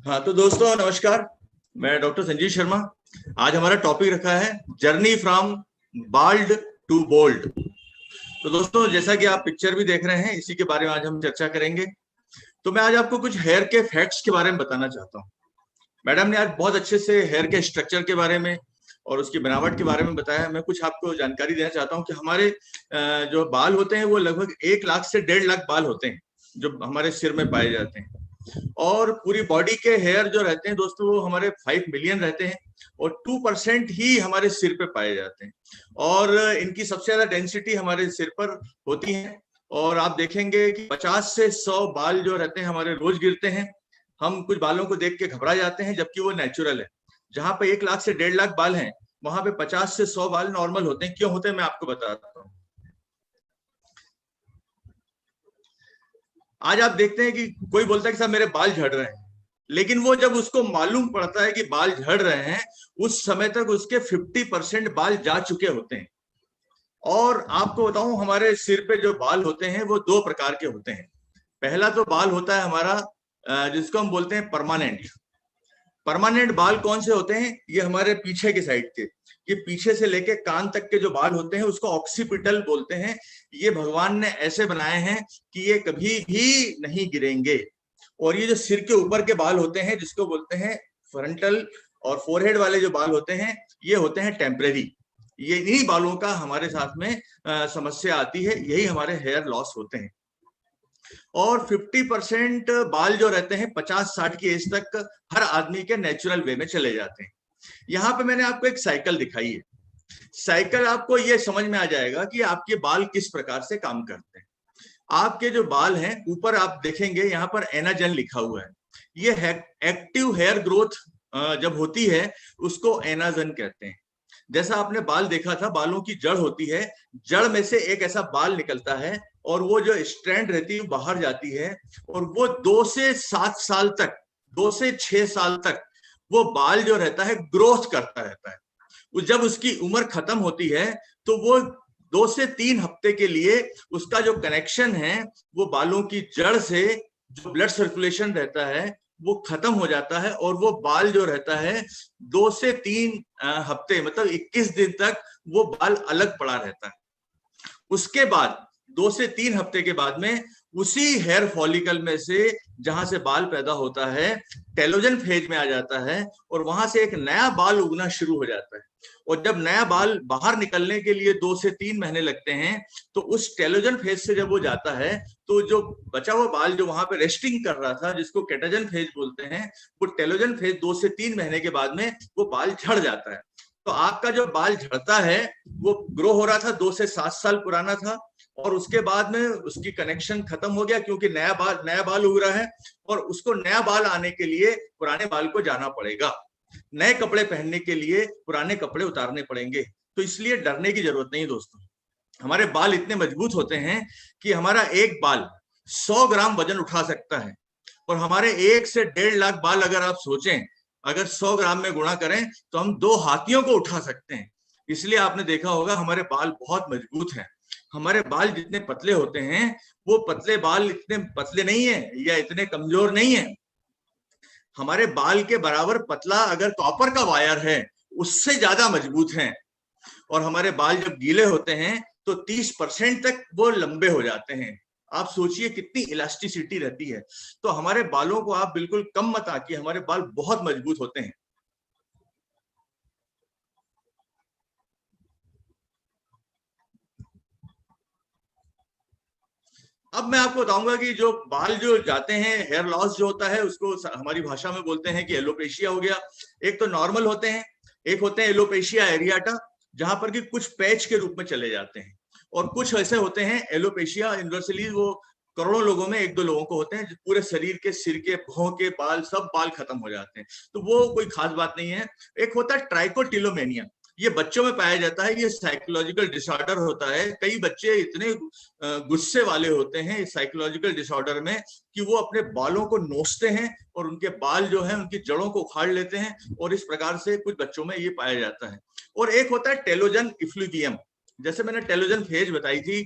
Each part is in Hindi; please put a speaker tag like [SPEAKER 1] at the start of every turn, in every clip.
[SPEAKER 1] हाँ, तो दोस्तों नमस्कार। मैं डॉक्टर संजीव शर्मा। आज हमारा टॉपिक रखा है journey from bald to bold. तो दोस्तों, जैसा कि आप पिक्चर भी देख रहे हैं, इसी के बारे में आज हम चर्चा करेंगे। तो मैं आज आपको कुछ हेयर के फैक्ट्स के बारे में बताना चाहता हूँ। मैडम ने आज बहुत अच्छे से हेयर के स्ट्रक्चर के बारे में और उसकी बनावट के बारे में बताया। मैं कुछ आपको जानकारी देना चाहता हूँ कि हमारे जो बाल होते हैं वो लगभग 1 लाख से 1.5 लाख बाल होते हैं जो हमारे सिर में पाए जाते हैं। और पूरी बॉडी के हेयर जो रहते हैं दोस्तों, वो हमारे 5 मिलियन रहते हैं और 2% ही हमारे सिर पे पाए जाते हैं। और इनकी सबसे ज्यादा डेंसिटी हमारे सिर पर होती है। और आप देखेंगे कि 50 से 100 बाल जो रहते हैं हमारे रोज गिरते हैं। हम कुछ बालों को देख के घबरा जाते हैं, जबकि वो नेचुरल है। जहां पे 1 लाख से 1.5 लाख बाल हैं, वहां पे 50 से 100 बाल नॉर्मल होते हैं। क्यों होते हैं, मैं आपको बताता हूँ। आज आप देखते हैं कि कोई बोलता है कि साहब मेरे बाल झड़ रहे हैं, लेकिन वो जब उसको मालूम पड़ता है कि बाल झड़ रहे हैं, उस समय तक उसके 50% बाल जा चुके होते हैं। और आपको बताऊं, हमारे सिर पे जो बाल होते हैं वो दो प्रकार के होते हैं। पहला तो बाल होता है हमारा जिसको हम बोलते हैं परमानेंट। परमानेंट बाल कौन से होते हैं? ये हमारे पीछे के साइड के, ये पीछे से लेके कान तक के जो बाल होते हैं उसको ऑक्सीपिटल बोलते हैं। ये भगवान ने ऐसे बनाए हैं कि ये कभी भी नहीं गिरेंगे। और ये जो सिर के ऊपर के बाल होते हैं जिसको बोलते हैं फ्रंटल और फोरहेड वाले जो बाल होते हैं, ये होते हैं टेम्परेरी। ये इन्हीं बालों का हमारे साथ में समस्या आती है, यही हमारे हेयर लॉस होते हैं। और 50% बाल जो रहते हैं 50-60 की एज तक हर आदमी के नेचुरल वे में चले जाते हैं। यहाँ पे मैंने आपको एक साइकिल दिखाई है। साइकिल आपको ये समझ में आ जाएगा कि आपके बाल किस प्रकार से काम करते हैं। आपके जो बाल हैं ऊपर आप देखेंगे, यहाँ पर एनाजन लिखा हुआ है। ये एक्टिव हेयर ग्रोथ जब होती है उसको एनाजन कहते हैं। जैसा आपने बाल देखा था, बालों की जड़ होती है, जड़ में से एक ऐसा बाल निकलता है और वो जो स्ट्रैंड रहती है बाहर जाती है। और वो 2 से 7 साल तक, 2 से 6 साल तक वो बाल जो रहता है ग्रोथ करता रहता है। जब उसकी उम्र खत्म होती है तो वो 2 से 3 हफ्ते के लिए उसका जो कनेक्शन है वो बालों की जड़ से जो ब्लड सर्कुलेशन रहता है वो खत्म हो जाता है। और वो बाल जो रहता है 2 से 3 हफ्ते मतलब 21 दिन तक वो बाल अलग पड़ा रहता है। उसके बाद 2 से 3 हफ्ते के बाद में उसी हेयर फॉलिकल में से जहां से बाल पैदा होता है, टेलोजन फेज में आ जाता है और वहां से एक नया बाल उगना शुरू हो जाता है। और जब नया बाल बाहर निकलने के लिए 2 से 3 महीने लगते हैं, तो उस टेलोजन फेज से जब वो जाता है तो जो बचा हुआ बाल जो वहां पे रेस्टिंग कर रहा था, जिसको केटाजन फेज बोलते हैं, वो टेलोजन फेज 2 से 3 महीने के बाद में वो बाल झड़ जाता है। तो आपका जो बाल झड़ता है वो ग्रो हो रहा था, 2 से 7 साल पुराना था, और उसके बाद में उसकी कनेक्शन खत्म हो गया क्योंकि नया बाल उग रहा है। और उसको नया बाल आने के लिए पुराने बाल को जाना पड़ेगा, नए कपड़े पहनने के लिए पुराने कपड़े उतारने पड़ेंगे। तो इसलिए डरने की जरूरत नहीं दोस्तों। हमारे बाल इतने मजबूत होते हैं कि हमारा एक बाल 100 ग्राम वजन उठा सकता है। और हमारे 1 से 1.5 लाख बाल अगर आप सोचें, अगर 100 ग्राम में गुणा करें तो हम 2 हाथियों को उठा सकते हैं। इसलिए आपने देखा होगा हमारे बाल बहुत मजबूत हैं। हमारे बाल जितने पतले होते हैं, वो पतले बाल इतने पतले नहीं है या इतने कमजोर नहीं है। हमारे बाल के बराबर पतला अगर कॉपर का वायर है, उससे ज्यादा मजबूत हैं। और हमारे बाल जब गीले होते हैं तो 30% तक वो लंबे हो जाते हैं। आप सोचिए कितनी इलास्टिसिटी रहती है। तो हमारे बालों को आप बिल्कुल कम मत आंकिए, हमारे बाल बहुत मजबूत होते हैं। अब मैं आपको बताऊंगा कि जो बाल जो जाते हैं, हेयर लॉस जो होता है, उसको हमारी भाषा में बोलते हैं कि एलोपेशिया हो गया। एक तो नॉर्मल होते हैं, एक होते हैं एलोपेशिया एरियाटा, जहां पर कि कुछ पैच के रूप में चले जाते हैं। और कुछ ऐसे होते हैं एलोपेशिया यूनिवर्सली, वो करोड़ों लोगों में 1-2 लोगों को होते हैं, पूरे शरीर के, सिर के, भौं के बाल, सब बाल खत्म हो जाते हैं। तो वो कोई खास बात नहीं है। एक होता है ट्राइकोटिलोमेनिया, ये बच्चों में पाया जाता है। ये साइकोलॉजिकल डिसऑर्डर होता है। कई बच्चे इतने गुस्से वाले होते हैं साइकोलॉजिकल डिसऑर्डर में कि वो अपने बालों को नोचते हैं और उनके बाल जो है उनकी जड़ों को उखाड़ लेते हैं। और इस प्रकार से कुछ बच्चों में ये पाया जाता है। और एक होता है टेलोजन इफ्लुवियम। जैसे मैंने टेलोजन फेज बताई थी,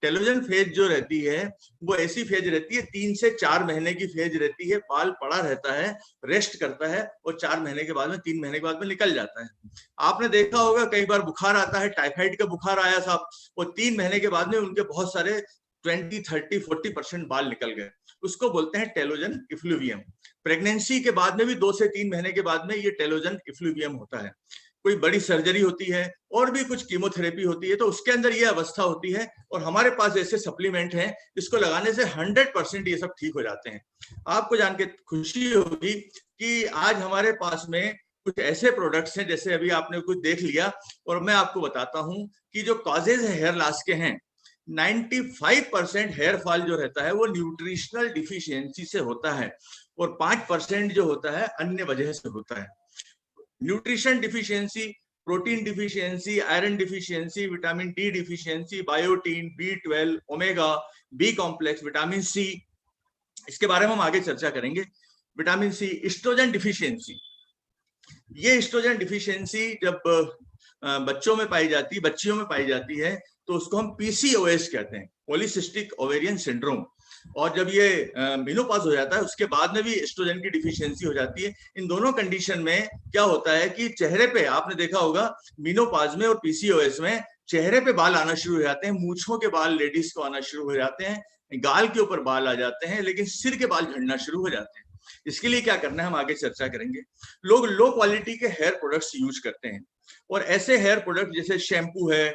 [SPEAKER 1] टेलोजन फेज जो रहती है वो ऐसी फेज रहती है 3 से 4 महीने की फेज रहती है। बाल पड़ा रहता है, रेस्ट करता है और 4 महीने के बाद में, 3 महीने के बाद में निकल जाता है। आपने देखा होगा कई बार बुखार आता है, टाइफाइड का बुखार आया साहब, और 3 महीने के बाद में उनके बहुत सारे 20, 30, 40% बाल निकल गए। उसको बोलते हैं टेलोजन इफ्लूवियम। प्रेगनेंसी के बाद में भी 2 से 3 महीने के बाद में ये टेलोजन इफ्लूवियम होता है। कोई बड़ी सर्जरी होती है और भी कुछ कीमोथेरेपी होती है तो उसके अंदर ये अवस्था होती है, और हमारे पास ऐसे सप्लीमेंट हैं इसको लगाने से 100% ये सब ठीक हो जाते हैं। आपको जान के खुशी होगी कि आज हमारे पास में कुछ ऐसे प्रोडक्ट्स हैं, जैसे अभी आपने कुछ देख लिया, और मैं आपको बताता हूं कि जो कॉजेज है हेयर लॉस के हैं, 95% हेयर फॉल जो रहता है वो न्यूट्रिशनल डिफिशियंसी से होता है, और 5% जो होता है अन्य वजह से होता है। Nutrition deficiency, protein deficiency, iron deficiency, vitamin D deficiency, biotin, B12, omega, B complex, vitamin C, इसके बारे में हम आगे चर्चा करेंगे। विटामिन सी, एस्ट्रोजन डिफिशियंसी, ये एस्ट्रोजन डिफिशियंसी जब बच्चों में पाई जाती है, बच्चियों में पाई जाती है, तो उसको हम PCOS कहते हैं, पॉलीसिस्टिक ओवेरियन सिंड्रोम। और जब ये मेनोपॉज हो जाता है उसके बाद में भी एस्ट्रोजन की डिफिशियंसी हो जाती है। इन दोनों कंडीशन में क्या होता है कि चेहरे पे, आपने देखा होगा मेनोपॉज में और PCOS में चेहरे पे बाल आना शुरू हो जाते हैं, मूंछों के बाल लेडीज को आना शुरू हो जाते हैं, गाल के ऊपर बाल आ जाते हैं, लेकिन सिर के बाल झड़ना शुरू हो जाते हैं। इसके लिए क्या करना है हम आगे चर्चा करेंगे। लोग लो क्वालिटी के हेयर प्रोडक्ट्स यूज करते हैं, और ऐसे हेयर प्रोडक्ट जैसे शैम्पू है,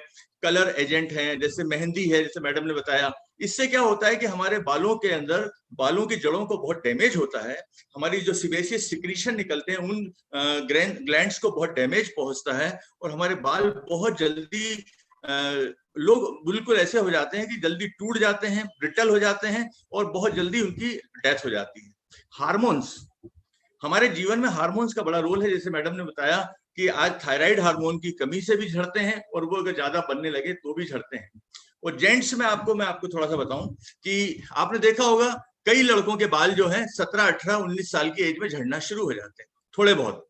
[SPEAKER 1] कलर एजेंट है, जैसे मेहंदी है, जैसे मैडम ने बताया, इससे क्या होता है कि हमारे बालों के अंदर, बालों की जड़ों को बहुत डैमेज होता है। हमारी जो सिबेशियस सिक्रीशन निकलते हैं उन ग्लैंड्स को बहुत डैमेज पहुंचता है, और हमारे बाल बहुत जल्दी लोग बिल्कुल ऐसे हो जाते हैं कि जल्दी टूट जाते हैं, ब्रिटल हो जाते हैं, और बहुत जल्दी उनकी डेथ हो जाती है। हार्मोन्स, हमारे जीवन में हार्मोन्स का बड़ा रोल है। जैसे मैडम ने बताया कि आज थायराइड हार्मोन की कमी से भी झड़ते हैं, और वो अगर ज्यादा बनने लगे तो भी झड़ते हैं। और जेंट्स में मैं आपको थोड़ा सा बताऊं कि आपने देखा होगा कई लड़कों के बाल जो हैं 17, 18, 19 साल की एज में झड़ना शुरू हो जाते हैं, थोड़े बहुत।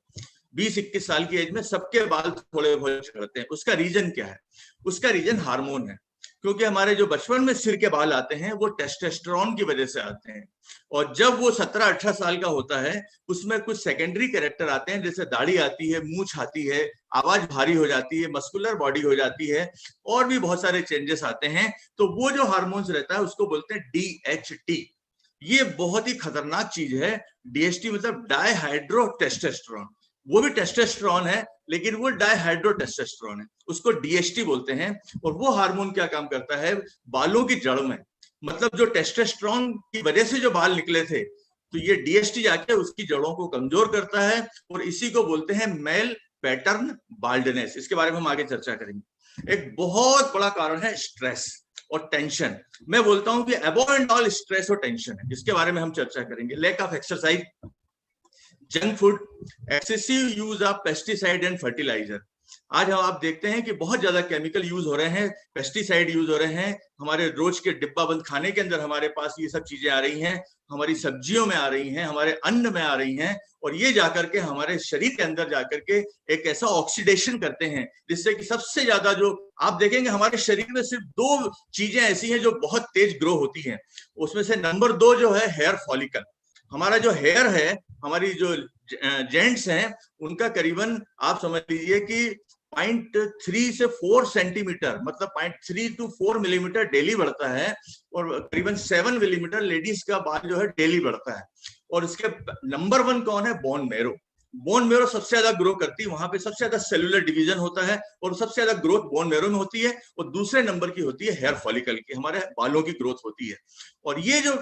[SPEAKER 1] 20, 21 साल की एज में सबके बाल थोड़े बहुत झड़ते हैं। उसका रीजन क्या है? उसका रीजन हार्मोन है, क्योंकि हमारे जो बचपन में सिर के बाल आते हैं वो टेस्टोस्टेरोन की वजह से आते हैं, और जब वो 17, 18 साल का होता है उसमें कुछ सेकेंडरी कैरेक्टर आते हैं, जैसे दाढ़ी आती है, मूंछ आती है, आवाज भारी हो जाती है, मस्कुलर बॉडी हो जाती है, और भी बहुत सारे चेंजेस आते हैं। तो वो जो हार्मोन्स रहता है उसको बोलते हैं DHT। ये बहुत ही खतरनाक चीज है। DHT मतलब डाईहाइड्रो टेस्टोस्टेरोन, वो भी टेस्टोस्टेरोन है लेकिन वो डाईहाइड्रो टेस्टोस्टेरोन है, उसको DHT बोलते हैं। और वो हार्मोन क्या काम करता है? बालों की जड़ में, मतलब जो टेस्टोस्टेरोन की वजह से जो बाल निकले थे, तो ये DHT जाके उसकी जड़ों को कमजोर करता है, और इसी को बोलते हैं मेल पैटर्न बाल्डनेस। इसके बारे में हम आगे चर्चा करेंगे। एक बहुत बड़ा कारण है स्ट्रेस और टेंशन। मैं बोलता हूं कि अबव एंड ऑल स्ट्रेस और टेंशन है, जिसके बारे में हम चर्चा करेंगे। Lack of exercise, junk food, excessive use of pesticide and fertiliser. आज हम आप देखते हैं कि बहुत ज्यादा केमिकल यूज हो रहे हैं, पेस्टिसाइड यूज हो रहे हैं, हमारे रोज के डिब्बा बंद खाने के अंदर हमारे पास ये सब चीजें आ रही हैं, हमारी सब्जियों में आ रही हैं, हमारे अन्न में आ रही हैं, और ये जाकर के हमारे शरीर के अंदर जाकर के एक ऐसा ऑक्सीडेशन करते हैं जिससे कि सबसे ज्यादा जो आप देखेंगे हमारे शरीर में सिर्फ 2 चीजें ऐसी हैं जो बहुत तेज ग्रो होती हैं। उसमें से नंबर 2 जो है हेयर फॉलिकल। हमारा जो हेयर है, हमारी जो जेंट्स हैं, उनका करीबन आप समझ लीजिए कि 0.3 से 4 सेंटीमीटर, मतलब 0.3 to 4 मिलीमीटर डेली बढ़ता है, और करीबन 7 मिलीमीटर लेडीज का बाल जो है डेली बढ़ता है। और इसके नंबर 1 कौन है? Bone marrow. बोन मैरो सबसे ज्यादा ग्रो करती है, वहां पे सबसे ज्यादा सेलुलर डिवीजन होता है, और सबसे ज्यादा ग्रोथ बोन मैरो में होती है। और दूसरे नंबर की होती है हेयर फॉलिकल की, हमारे बालों की ग्रोथ होती है। और ये जो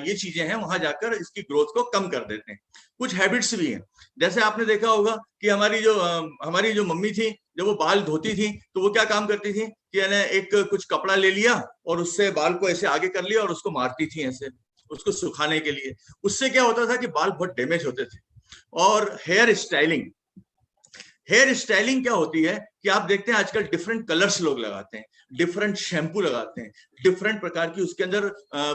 [SPEAKER 1] ये चीजें हैं वहां जाकर इसकी ग्रोथ को कम कर देते हैं। कुछ हैबिट्स भी हैं, जैसे आपने देखा होगा कि हमारी जो मम्मी थी, जब वो बाल धोती थी तो वो क्या काम करती थी कि एक कुछ कपड़ा ले लिया और उससे बाल को ऐसे आगे कर लिया और उसको मारती थी ऐसे, उसको सुखाने के लिए। उससे क्या होता था कि बाल बहुत डैमेज होते थे। और हेयर स्टाइलिंग, हेयर स्टाइलिंग क्या होती है कि आप देखते हैं आजकल डिफरेंट कलर्स लोग लगाते हैं, डिफरेंट शैम्पू लगाते हैं, डिफरेंट प्रकार की उसके अंदर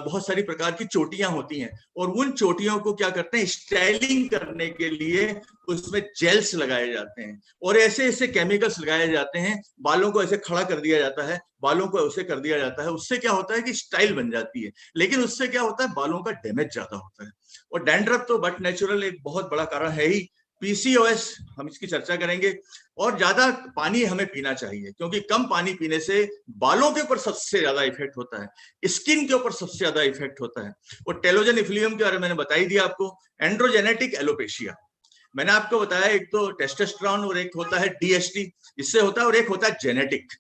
[SPEAKER 1] बहुत सारी प्रकार की चोटियां होती हैं, और उन चोटियों को क्या करते हैं, स्टाइलिंग करने के लिए उसमें जेल्स लगाए जाते हैं और ऐसे ऐसे केमिकल्स लगाए जाते हैं, बालों को ऐसे खड़ा कर दिया जाता है, बालों को ऐसे कर दिया जाता है। उससे क्या होता है कि स्टाइल बन जाती है, लेकिन उससे क्या होता है, बालों का डैमेज ज्यादा होता है। और डैंड्रफ तो बट नेचुरल एक बहुत बड़ा कारण है ही। पीसीओएस, हम इसकी चर्चा करेंगे। और ज्यादा पानी हमें पीना चाहिए, क्योंकि कम पानी पीने से बालों के ऊपर सबसे ज्यादा इफेक्ट होता है, स्किन के ऊपर सबसे ज्यादा इफेक्ट होता है। और टेलोजन इफ्लियम के बारे में मैंने बता ही दिया आपको। एंड्रोजेनेटिक एलोपेशिया, मैंने आपको बताया एक तो टेस्टोस्टेरोन और एक होता है डीएसटी, इससे होता है, और एक होता है जेनेटिक।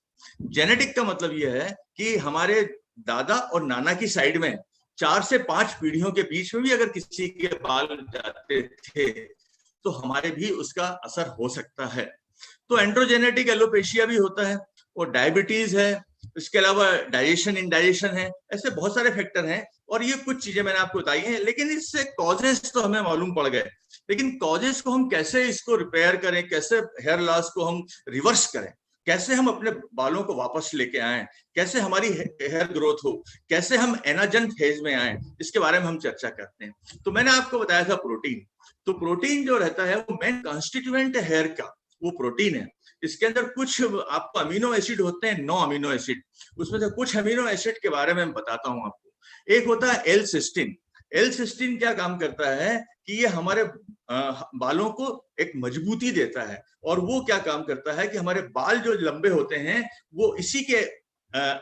[SPEAKER 1] जेनेटिक का मतलब यह है कि हमारे दादा और नाना की साइड में 4 से 5 पीढ़ियों के बीच में भी अगर किसी के बाल जाते थे तो हमारे भी उसका असर हो सकता है। तो एंड्रोजेनेटिक एलोपेशिया भी होता है, और डायबिटीज है, इसके अलावा डाइजेशन इंडाइजेशन है, ऐसे बहुत सारे फैक्टर हैं। और ये कुछ चीजें मैंने आपको बताई हैं, लेकिन इससे कॉजेस तो हमें मालूम पड़ गए, लेकिन कॉजेस को हम कैसे इसको रिपेयर करें, कैसे हेयर लॉस को हम रिवर्स करें, कैसे हम अपने बालों को वापस लेके आए, कैसे हमारी हेयर ग्रोथ हो, कैसे हम एनाजन फेज में आए, इसके बारे में हम चर्चा करते हैं। तो मैंने आपको बताया था प्रोटीन। तो प्रोटीन जो रहता है वो मेन कॉन्स्टिट्यूएंट है हेयर का, वो प्रोटीन है। इसके अंदर कुछ आपको अमीनो एसिड होते हैं, 9 अमीनो एसिड। उसमें से कुछ अमीनो एसिड के बारे में मैं बताता हूं आपको। एक होता है एल सिस्टीन। एल सिस्टीन क्या काम करता है कि ये हमारे बालों को एक मजबूती देता है, और वो क्या काम करता है कि हमारे बाल जो लंबे होते हैं वो इसी के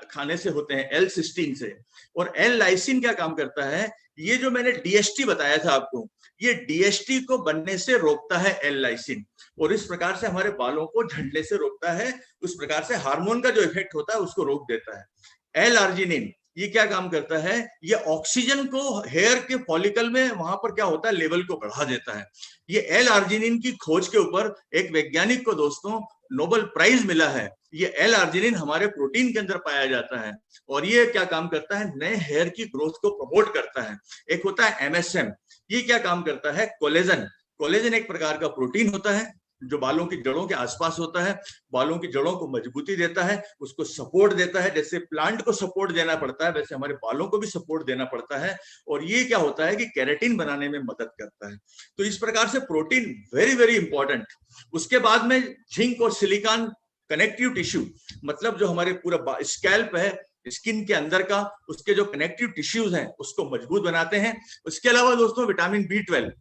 [SPEAKER 1] खाने से होते हैं, एल सिस्टीन से। और एल लाइसिन क्या काम करता है, ये जो मैंने डीएसटी बताया था आपको, ये डीएसटी को बनने से रोकता है एल लाइसिन, और इस प्रकार से हमारे बालों को झड़ने से रोकता है। उस प्रकार से हार्मोन का जो इफेक्ट होता है उसको रोक देता है। एल आर्जिनिन, ये क्या काम करता है, ये ऑक्सीजन को हेयर के फॉलिकल में वहां पर क्या होता है, लेवल को बढ़ा देता है। ये एल आर्जिनिन की खोज के ऊपर एक वैज्ञानिक को दोस्तों नोबेल प्राइज मिला है। ये एल आर्जिनिन हमारे प्रोटीन के अंदर पाया जाता है, और ये क्या काम करता है, नए हेयर की ग्रोथ को प्रमोट करता है। एक होता है एमएसएम, ये क्या काम करता है, कोलेजन। कोलेजन एक प्रकार का प्रोटीन होता है जो बालों की जड़ों के आसपास होता है, बालों की जड़ों को मजबूती देता है, उसको सपोर्ट देता है। जैसे प्लांट को सपोर्ट देना पड़ता है, वैसे हमारे बालों को भी सपोर्ट देना पड़ता है। और ये क्या होता है कि केराटिन बनाने में मदद करता है। तो इस प्रकार से प्रोटीन वेरी वेरी इंपॉर्टेंट। उसके बाद में जिंक और सिलिकॉन कनेक्टिव टिश्यू, मतलब जो हमारे पूरा स्कैल्प है, स्किन के अंदर का, उसके जो कनेक्टिव टिश्यूज हैं उसको मजबूत बनाते हैं। उसके अलावा दोस्तों विटामिन B12,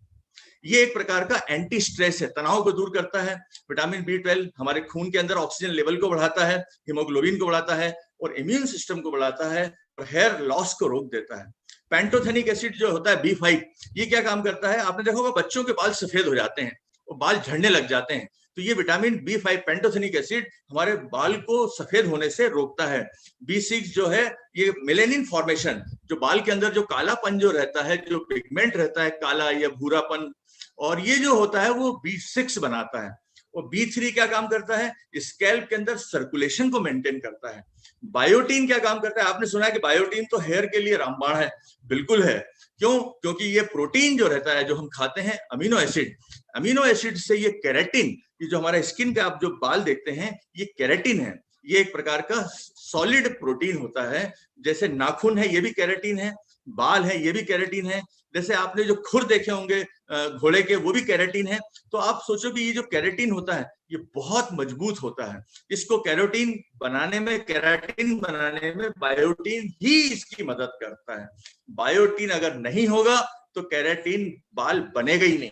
[SPEAKER 1] ये एक प्रकार का एंटी स्ट्रेस है, तनाव को दूर करता है। विटामिन B12 हमारे खून के अंदर ऑक्सीजन लेवल को बढ़ाता है, हीमोग्लोबिन को बढ़ाता है, और इम्यून सिस्टम को बढ़ाता है, और हेयर लॉस को रोक देता है। पेंटोथेनिक एसिड जो होता है B5, ये क्या काम करता है, आपने देखा होगा बच्चों के बाल सफेद हो जाते हैं और बाल झड़ने लग जाते हैं, तो ये विटामिन B5 पेंटोथेनिक एसिड हमारे बाल को सफेद होने से रोकता है। B6 जो है ये मेलेनिन फॉर्मेशन, जो बाल के अंदर जो कालापन जो रहता है, जो पिगमेंट रहता है काला या भूरापन, और ये जो होता है वो B6 बनाता है। और B3 क्या काम करता है, स्कैल्प के अंदर सर्कुलेशन को मेंटेन करता है। बायोटीन क्या काम करता है, आपने सुना है कि बायोटीन तो हेयर के लिए रामबाण है, बिल्कुल है। क्यों, क्योंकि ये प्रोटीन जो रहता है जो हम खाते हैं, अमीनो एसिड, अमीनो एसिड से ये केराटिन, ये जो हमारा स्किन का आप जो बाल देखते हैं ये केराटिन है। ये एक प्रकार का सॉलिड प्रोटीन होता है। जैसे नाखून है ये भी केराटिन है, बाल है ये भी केराटिन है, जैसे आपने जो खुर देखे होंगे घोड़े के, वो भी केराटिन है। तो आप सोचो कि ये जो केराटिन होता है ये बहुत मजबूत होता है। इसको केराटिन बनाने में बायोटीन ही इसकी मदद करता है। बायोटीन अगर नहीं होगा तो केराटिन बाल बनेगा ही नहीं।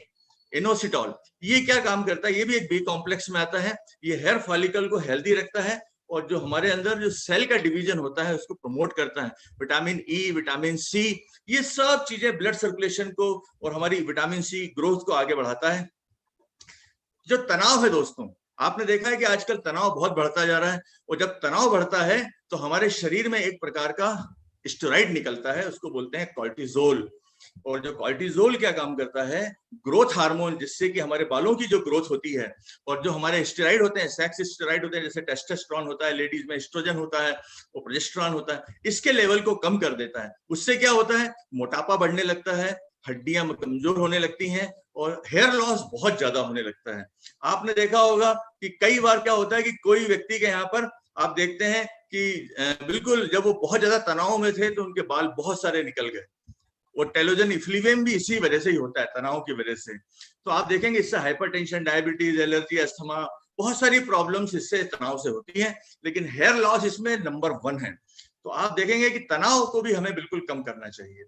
[SPEAKER 1] इनोसिटॉल, ये क्या काम करता है, ये भी एक बी कॉम्प्लेक्स में आता है। ये हेयर फॉलिकल को हेल्दी रखता है, और जो हमारे अंदर जो सेल का डिवीजन होता है उसको प्रमोट करता है। विटामिन ई, विटामिन सी, ये सब चीजें ब्लड सर्कुलेशन को और हमारी विटामिन सी ग्रोथ को आगे बढ़ाता है। जो तनाव है दोस्तों, आपने देखा है कि आजकल तनाव बहुत बढ़ता जा रहा है, और जब तनाव बढ़ता है तो हमारे शरीर में एक प्रकार का स्टेरॉइड निकलता है, उसको बोलते हैं कॉर्टिजोल। और जो कॉर्टिजोल क्या काम करता है, ग्रोथ हार्मोन, जिससे कि हमारे बालों की जो ग्रोथ होती है, और जो हमारे स्टेरॉइड होते हैं, सेक्स स्टेरॉइड होते हैं, जैसे टेस्टोस्टेरोन होता है लेडीज में, एस्ट्रोजन होता है और प्रोजेस्टेरोन होता है, इसके लेवल को कम कर देता है। उससे क्या होता है, मोटापा बढ़ने लगता है, हड्डियां कमजोर होने लगती हैं और हेयर लॉस बहुत ज्यादा होने लगता है। आपने देखा होगा कि कई बार क्या होता है कि कोई व्यक्ति के यहाँ पर आप देखते हैं कि बिल्कुल जब वो बहुत ज्यादा तनाव में थे तो उनके बाल बहुत सारे निकल गए। और टेलोजन इफ्लीवेम भी इसी वजह से ही होता है, तनाव की वजह से। तो आप देखेंगे इससे हाइपरटेंशन, डायबिटीज, एलर्जी, अस्थमा, बहुत सारी प्रॉब्लम्स इससे तनाव से होती हैं, लेकिन हेयर लॉस इसमें नंबर 1 है। तो आप देखेंगे कि तनाव को भी हमें बिल्कुल कम करना चाहिए।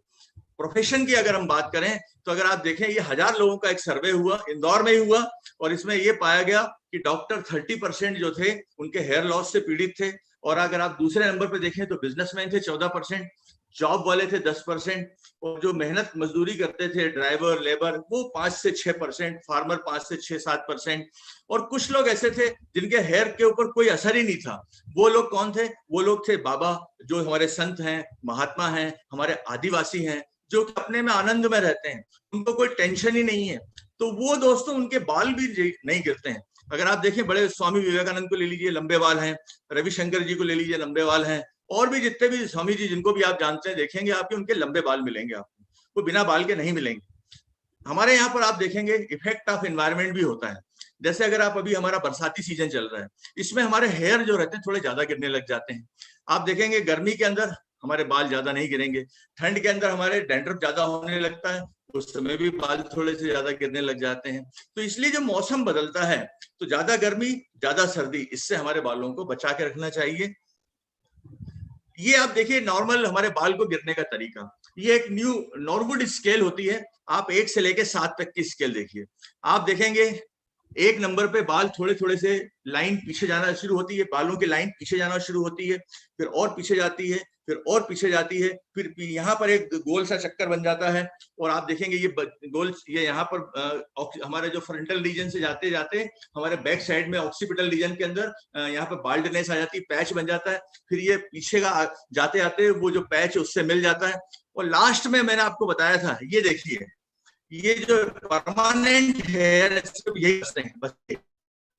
[SPEAKER 1] प्रोफेशन की अगर हम बात करें तो अगर आप देखें, ये 1000 लोगों का एक सर्वे हुआ, इंदौर में ही हुआ, और इसमें ये पाया गया कि डॉक्टर 30% जो थे उनके हेयर लॉस से पीड़ित थे। और अगर आप दूसरे नंबर पर देखें तो बिजनेसमैन थे 14%, जॉब वाले थे 10%, और जो मेहनत मजदूरी करते थे ड्राइवर, लेबर, वो 5 से 6%, फार्मर 5 से 6-7%, और कुछ लोग ऐसे थे जिनके हेयर के ऊपर कोई असर ही नहीं था। वो लोग कौन थे? वो लोग थे बाबा, जो हमारे संत हैं, महात्मा हैं, हमारे आदिवासी हैं, जो अपने में आनंद में रहते हैं, उनको कोई टेंशन ही नहीं है। तो वो दोस्तों उनके बाल भी नहीं गिरते हैं। अगर आप देखें, बड़े स्वामी विवेकानंद को ले लीजिए, लंबे बाल हैं, रविशंकर जी को ले लीजिए, लंबे बाल हैं, और भी जितने भी स्वामी जी जिनको भी आप जानते हैं, देखेंगे आपके उनके लंबे बाल मिलेंगे आपको, वो बिना बाल के नहीं मिलेंगे। हमारे यहाँ पर आप देखेंगे इफेक्ट ऑफ एनवायरनमेंट भी होता है। जैसे अगर आप अभी, हमारा बरसाती सीजन चल रहा है, इसमें हमारे हेयर जो रहते हैं थोड़े ज्यादा गिरने लग जाते हैं। आप देखेंगे गर्मी के अंदर हमारे बाल ज्यादा नहीं गिरेंगे, ठंड के अंदर हमारे डैंड्रफ ज्यादा होने लगता है, उस समय भी बाल थोड़े से ज्यादा गिरने लग जाते हैं। तो इसलिए जो मौसम बदलता है, तो ज्यादा गर्मी, ज्यादा सर्दी, इससे हमारे बालों को बचा के रखना चाहिए। ये आप देखिए नॉर्मल हमारे बाल को गिरने का तरीका, ये एक न्यू नॉर्वुड स्केल होती है। आप 1 से लेके 7 तक की स्केल देखिए, आप देखेंगे 1 नंबर पे बाल थोड़े थोड़े से लाइन पीछे जाना शुरू होती है, बालों की लाइन पीछे जाना शुरू होती है, फिर और पीछे जाती है, फिर और पीछे जाती है, फिर यहाँ पर एक गोल सा चक्कर बन जाता है। और आप देखेंगे ये गोल, ये यहाँ पर हमारे जो फ्रंटल रीजन से जाते जाते हमारे बैक साइड में ऑक्सीपिटल रीजन के अंदर यहाँ पे बाल्डनेस आ जाती है, पैच बन जाता है, फिर ये पीछे का जाते जाते वो जो पैच उससे मिल जाता है, और लास्ट में मैंने आपको बताया था, ये देखिए, ये जो परमानेंट हेयर सिर्फ यही बचते हैं, बस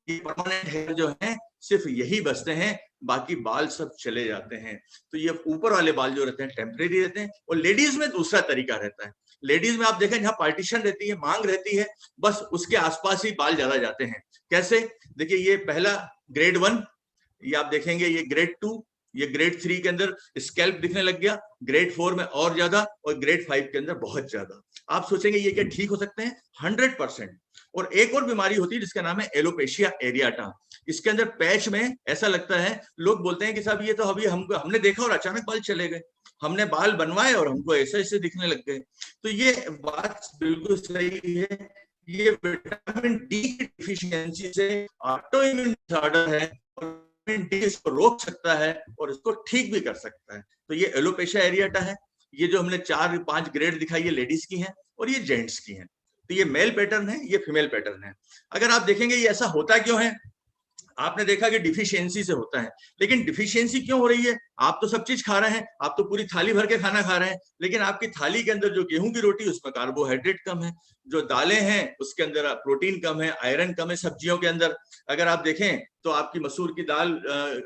[SPEAKER 1] ये परमानेंट हेयर जो है सिर्फ यही बचते हैं, बाकी बाल सब चले जाते हैं। तो ये ऊपर वाले बाल जो रहते हैं टेम्परेरी रहते हैं। और लेडीज में दूसरा तरीका रहता है, लेडीज में आप देखें जहाँ पार्टीशन रहती है, मांग रहती है, बस उसके आसपास ही बाल ज्यादा जाते हैं। कैसे? देखिए, ये पहला ग्रेड 1, ये आप देखेंगे, ये ग्रेड 2, ये ग्रेड 3 के अंदर स्कैल्प दिखने लग गया, ग्रेड 4 में और ज्यादा, और ग्रेड 5 के अंदर बहुत ज्यादा। आप सोचेंगे ये क्या ठीक हो सकते हैं? 100%। और एक और बीमारी होती है जिसका नाम है एलोपेशिया एरियाटा। इसके अंदर पैच में ऐसा लगता है, लोग बोलते हैं कि साहब ये तो अभी हमने देखा और अचानक बाल चले गए, हमने बाल बनवाए और हमको ऐसे ऐसे दिखने लग गए। तो ये बात बिल्कुल सही है, ये विटामिन डी की डिफिशियंसी से ऑटो इम्यून डिसऑर्डर है, और विटामिन डी इसको रोक सकता है और इसको ठीक भी कर सकता है। तो ये एलोपेशिया एरियाटा है। ये जो हमने 4-5 ग्रेड दिखाई, ये लेडीज की हैं और ये जेंट्स की हैं। तो ये मेल पैटर्न है, ये फीमेल पैटर्न है। अगर आप देखेंगे ये ऐसा होता क्यों है, आपने देखा कि डिफिशियंसी से होता है, लेकिन डिफिशियंसी क्यों हो रही है? आप तो सब चीज खा रहे हैं, आप तो पूरी थाली भर के खाना खा रहे हैं, लेकिन आपकी थाली के अंदर जो गेहूं की रोटी, उसमें कार्बोहाइड्रेट कम है, जो दालें हैं उसके अंदर प्रोटीन कम है, आयरन कम है, सब्जियों के अंदर अगर आप देखें तो आपकी मसूर की दाल